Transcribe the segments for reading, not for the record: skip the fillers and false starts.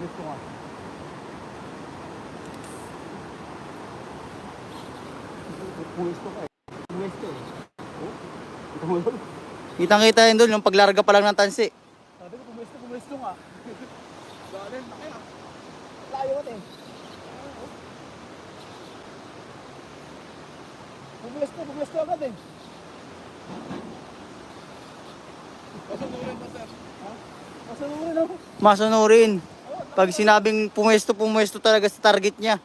Gusto ka. Puwesto ka eh. Puwesto eh. Oh? Ito mo lang. Kitang-kita yun doon, yung paglarga pa lang ng tansi. Sabi ko, puwesto nga. Galing, laki ah. Layo ka eh. Puwesto agad eh. Masunurin pa sir. Ha? Masunurin ako. Masunurin. Pag sinabing pumuesto talaga sa target niya.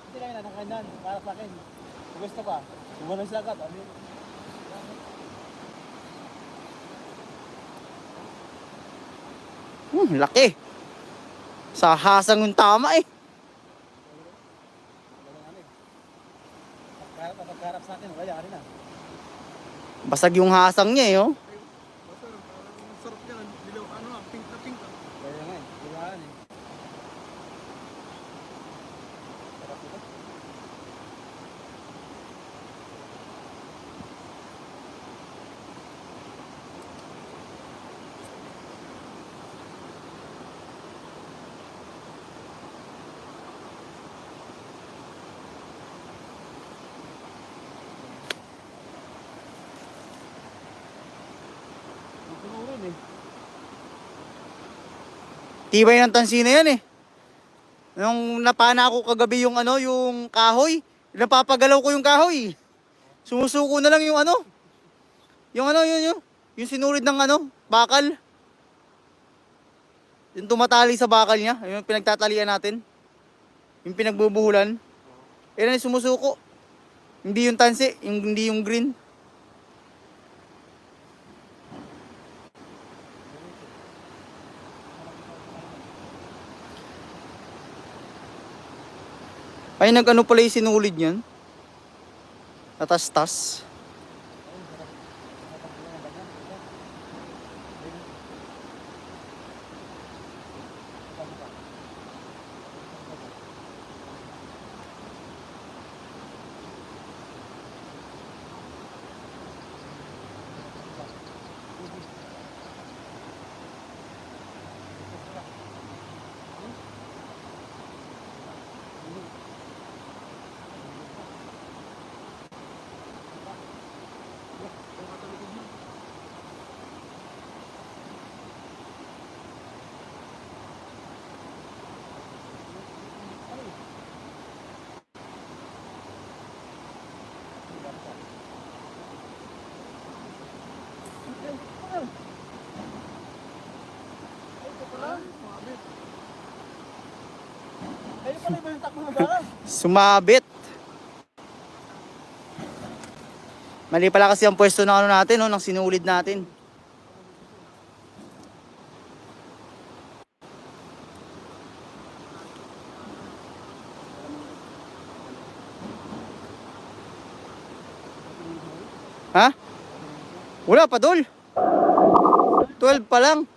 Hindi lang yun, kanyan. Para sa akin. Puwesto ka. Bumalang siya agad. Laki. Sa hasang yung tama eh. Pagkarap sa akin, kaya rin na. Basag yung hasang niya eh, oh. Sarap niya, dilaw, pink na pink. Kaya nga eh, dilaan eh. Sarap ito. Punurin eh. Tibay ng tansi na yan eh. Nung napana ako kagabi yung yung kahoy, napapagalaw ko yung kahoy. Sumusuko na lang yung yung sinurid ng bakal. Yung tumatali sa bakal niya, yung pinagtatalian natin. Yung pinagbubuhulan. Yan yung sumusuko. Hindi yung tansi, hindi yung green. Ay, nag-ano pala yung sinulid niyan? Tatas-tas. Ayun pala iba yung takbo ng baka. Sumabit. Mali pala kasi ang pwesto ng natin, ng sinulid natin. Ha? Wala pa, Dol. 12 pa lang.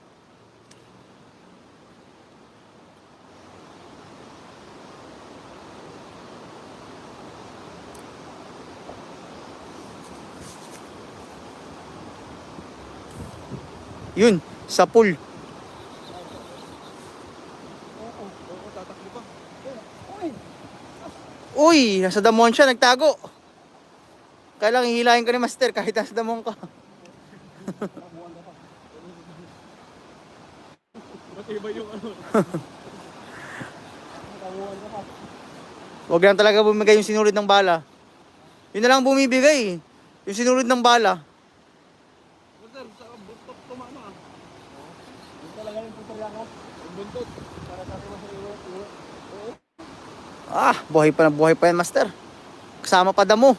Yun, sa pool. Oo, tatakbo pa. Uy, nasa damon siya, nagtago. Kailangan hihilahin ka ni Master kahit nasa damon ka. Matibay yung Huwag lang talaga bumigay yung sinulid ng bala. Yun na lang bumibigay. Yung sinulid ng bala. Sir, sa buntot tumama ah. Yung talaga yung tutorial ko. Yung buntot. Para sa akin sa iyo. Buhay pa yan, Master. Kasama pa damo.